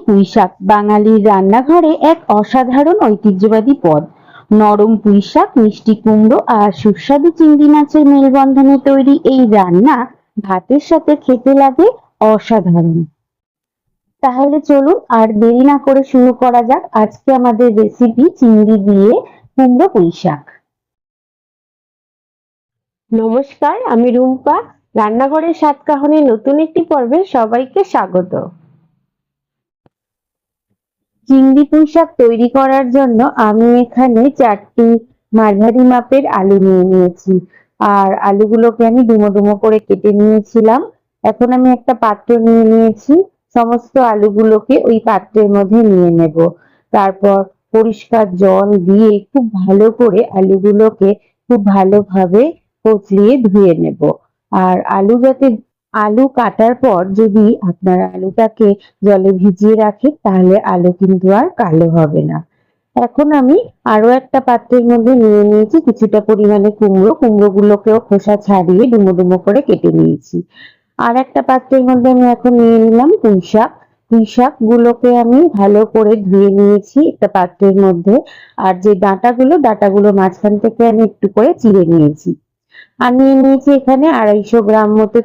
পুঁইশাক বাঙালির রান্নাঘরে এক অসাধারণ ঐতিহ্যবাহী পদ। নরম পুঁইশাক, মিষ্টি কুমড়ো আর সুস্বাদু চিংড়ি মাছের মেলবন্ধনে তৈরি এই রান্না ভাতের সাথে খেতে লাগে অসাধারণ। তাহলে চলুন আর দেরি না করে শুরু করা যাক আজকে আমাদের রেসিপি চিংড়ি দিয়ে কুমড়ো পুঁইশাক। নমস্কার, আমি রুম্পা। রান্নাঘরের সাতকাহনের নতুন একটি পর্বে সবাইকে স্বাগত। চিংড়ি পুঁইশাক তৈরি করার জন্য আমি এখানে 4টি মাঝারি মাপের আলু নিয়ে নিয়েছি। আর আলুগুলোকে আমি ডুমো ডুমো করে কেটে নিয়েছিলাম। এখন আমি একটা পাত্র নিয়ে নিয়েছি, সমস্ত আলুগুলোকে ওই পাত্রের মধ্যে নিয়ে নেব। তারপর পরিষ্কার জল দিয়ে খুব ভালো করে আলুগুলোকে খুব ভালোভাবে কচলিয়ে ধুয়ে নেব। আর আলু কাটার পর যদি আপনারা আলুটাকে জলে ভিজিয়ে রাখেন তাহলে আলু কিন্তু আর কালো হবে না। এখন আমি আরো একটা পাত্রের মধ্যে নিয়ে নিয়েছি কিছুটা পরিমাণে কুমড়োগুলোকেও খোসা ছাড়িয়ে ডুমো ডুমো করে কেটে নিয়েছি। আর একটা পাত্রের মধ্যে আমি এখন নিয়ে নিলাম পুঁইশাক গুলোকে আমি ভালো করে ধুয়ে নিয়েছি একটা পাত্রের মধ্যে। আর যে ডাঁটাগুলো মাঝখান থেকে আমি একটু করে চিড়ে নিয়েছি। আর নিয়ে নিয়েছি এখানে 250 গ্রাম মতো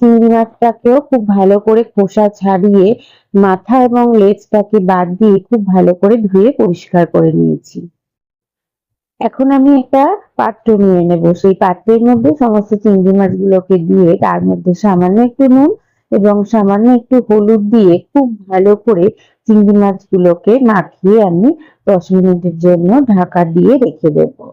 চিংড়ি মাছটাকেও খুব ভালো করে খোসা ছাড়িয়ে মাথা এবং লেজটাকে বাদ দিয়ে খুব ভালো করে ধুয়ে পরিষ্কার করে নিয়েছি। এখন আমি একটা পাত্র নিয়ে নেব, সেই পাত্রের মধ্যে সমস্ত চিংড়ি মাছগুলোকে দিয়ে তার মধ্যে সামান্য একটু নুন এবং সামান্য একটু হলুদ দিয়ে খুব ভালো করে চিংড়ি মাছগুলোকে মাখিয়ে আমি 10 মিনিটের জন্য ঢাকা দিয়ে রেখে দেবো।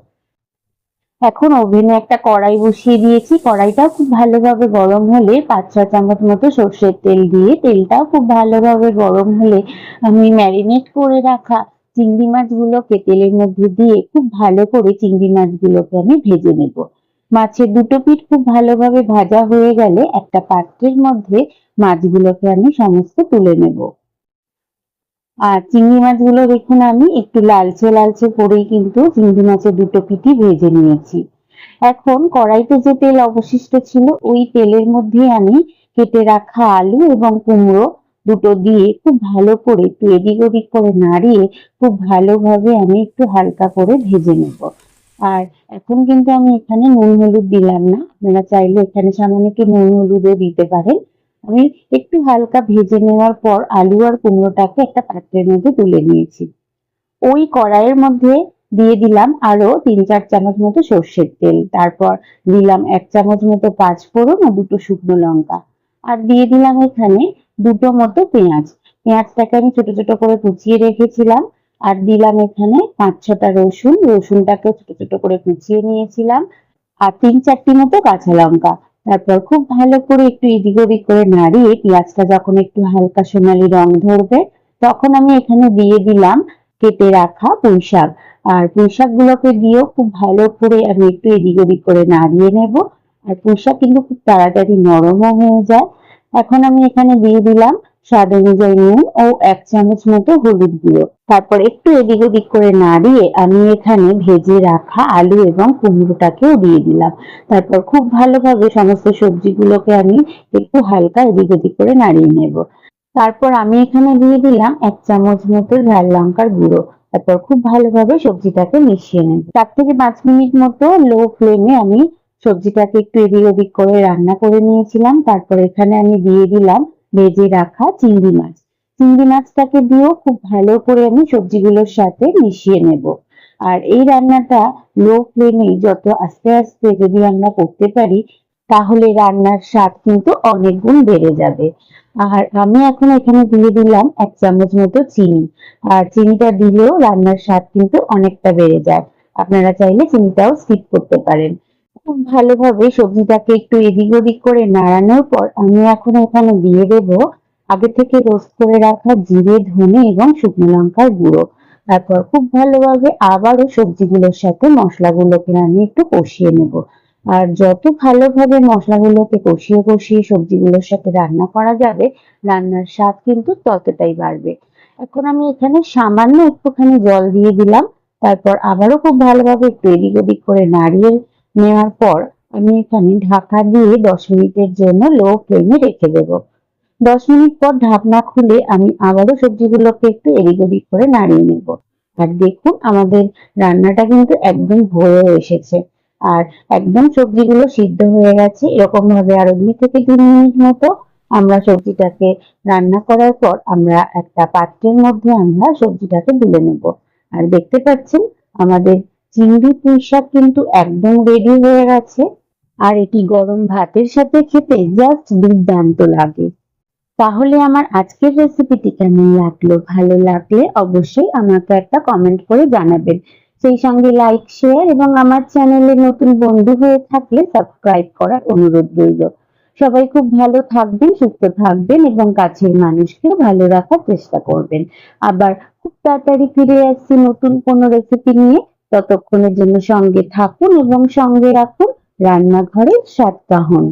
এখন ওভেনে একটা কড়াই বসিয়ে দিয়েছি। কড়াইটাও খুব ভালোভাবে গরম হলে 5-6 চামচ মতো সর্ষের তেল দিয়ে তেলটাও খুব ভালোভাবে গরম হলে আমি ম্যারিনেট করে রাখা চিংড়ি মাছগুলোকে তেলের মধ্যে দিয়ে খুব ভালো করে চিংড়ি মাছগুলোকে আমি ভেজে নেব। মাছের দুটো পিঠ খুব ভালোভাবে ভাজা হয়ে গেলে একটা পাত্রের মধ্যে মাছগুলোকে আমি সমস্ত তুলে নেব। আর চিংড়ি মাছগুলো দেখুন আমি একটু লালচে করেই কিন্তু চিংড়ি মাছের দুটো পিঠই ভেজে নিয়েছি। এখন কড়াইতে যে তেল অবশিষ্ট ছিল ওই তেলের মধ্যে আমি কেটে রাখা আলু এবং কুমড়ো দুটো দিয়ে খুব ভালো করে একটু এদিক ওদিক করে নাড়িয়ে খুব ভালোভাবে আমি একটু হালকা করে ভেজে নেব। আর এখন কিন্তু আমি এখানে নুন হলুদ দিলাম না, আপনারা চাইলে এখানে সামান্য একটু নুন হলুদও দিতে পারেন। আমি একটু হালকা ভেজে নেওয়ার পর আলু আর কুমড়োটাকে একটা পাত্রের মধ্যে তুলে নিয়েছি। ওই কড়াইয়ের মধ্যে দিয়ে দিলাম আরো 3-4 চামচ মতো সর্ষের তেল। তারপর দিলাম 1 চামচ মতো পাঁচফোড়ন ও 2টো শুকনো লঙ্কা। আর দিয়ে দিলাম এখানে 2টো মতো পেঁয়াজটাকে আমি ছোট ছোট করে কুচিয়ে রেখেছিলাম। আর দিলাম এখানে 5-6টা রসুনটাকে ছোট ছোট করে কুচিয়ে নিয়েছিলাম। আর 3-4টি মতো কাঁচা লঙ্কা। তারপর খুব ভালো করে একটু এদিক ওদিক করে নাড়িয়ে পেঁয়াজটা যখন একটু হালকা সোনালী রং ধরবে তখন আমি এখানে দিয়ে দিলাম কেটে রাখা পুঁইশাক। আর পুঁইশাকগুলোকে দিয়েও খুব ভালো করে আমি একটু এদিক ওদিক করে নাড়িয়ে নেব। আর পুঁইশাক কিন্তু খুব তাড়াতাড়ি নরমও হয়ে যায়। এখন আমি এখানে দিয়ে দিলাম স্বাদ অনুযায়ী নুন ও 1 চামচ মতো হলুদ গুঁড়ো। তারপর একটু এদিক ওদিক করে নাড়িয়ে আমি এখানে ভেজে রাখা আলু এবং কুমড়োটাকেও দিয়ে দিলাম। তারপর খুব ভালোভাবে সমস্ত সবজিগুলোকে আমি একটু হালকা এদিক ওদিক করে নাড়িয়ে নেব। তারপর আমি এখানে দিয়ে দিলাম 1 চামচ মতো ঝাল লঙ্কার গুঁড়ো। তারপর খুব ভালোভাবে সবজিটাকে মিশিয়ে নেব। 4 থেকে 5 মিনিট মতো লো ফ্লেমে আমি সবজিটাকে একটু এদিক ওদিক করে রান্না করে নিয়েছিলাম। তারপর এখানে আমি দিয়ে দিলাম ভেজে রাখা চিংড়ি মাছটাকে দিয়েও খুব ভালো করে আমি সবজিগুলোর সাথে মিশিয়ে নেব। আর এই রান্নাটা লো ফ্লেমে যত আস্তে আস্তে যদি আমরা করতে পারি তাহলে রান্নার স্বাদ কিন্তু অনেক গুণ বেড়ে যাবে। আর আমি এখন এখানে দিয়ে দিলাম 1 চামচ মতো চিনি। আর চিনিটা দিলেও রান্নার স্বাদ কিন্তু অনেকটা বেড়ে যায়। আপনারা চাইলে চিনিটাও স্কিপ করতে পারেন। খুব ভালোভাবে সবজিটাকে একটু এদিক ওদিক করে নাড়ানোর পর আমি এখন এখানে দিয়ে দেব আগে থেকে রোস্ট করে রাখা জিরে, ধনে এবং শুকনো লঙ্কার গুঁড়ো। তারপর খুব ভালোভাবে আবারও সবজিগুলোর সাথে মশলাগুলোকে আমি একটু কষিয়ে নেব। আর যত ভালোভাবে মশলাগুলোকে কষিয়ে সবজিগুলোর সাথে রান্না করা যাবে রান্নার স্বাদ কিন্তু ততটাই বাড়বে। এখন আমি এখানে সামান্য একটুখানি জল দিয়ে দিলাম। তারপর আবারও খুব ভালোভাবে একটু এদিক ওদিক করে নাড়িয়ে নেওয়ার পর আমি এখানে ঢাকা দিয়ে 10 মিনিটের জন্য লো ফ্লেমে রেখে দেব। 10 মিনিট পর ঢাকনা খুলে আমি আবারও সবজিগুলোকে একটু এদিক ওদিক করে নাড়িয়ে নেব। আর দেখুন আমাদের রান্নাটা কিন্তু একদম হয়ে এসেছে। আর একদম সবজিগুলো সিদ্ধ হয়ে গেছে। এরকম ভাবে আরো 2 থেকে 3 মিনিট মতো আমরা সবজিটাকে রান্না করার পর আমরা একটা পাত্রের মধ্যে আমরা সবজিটাকে তুলে নেব। আর দেখতে পাচ্ছেন আমাদের চিংড়ি পুঁই শাক কিন্তু একদম রেডি হয়ে গেছে। আর এটি গরম ভাতের সাথে খেতে জাস্ট দুর্দান্ত লাগে। তাহলে আমার আজকের রেসিপিটি কেমন লাগলো? ভালো লাগলে অবশ্যই আমাকে একটা কমেন্ট করে জানাবেন। সেই সঙ্গে লাইক, শেয়ার এবং আমার চ্যানেলে নতুন বন্ধু হয়ে থাকলে সাবস্ক্রাইব করার অনুরোধ রইল। সবাই খুব ভালো থাকবেন, সুস্থ থাকবেন এবং কাছের মানুষকে ভালো রাখার চেষ্টা করবেন। আবার খুব তাড়াতাড়ি ফিরে আসছি নতুন কোনো রেসিপি নিয়ে। ততক্ষণের জন্য সঙ্গে থাকুন এবং সঙ্গে রাখুন রান্নাঘরের স্বাদ কাহন।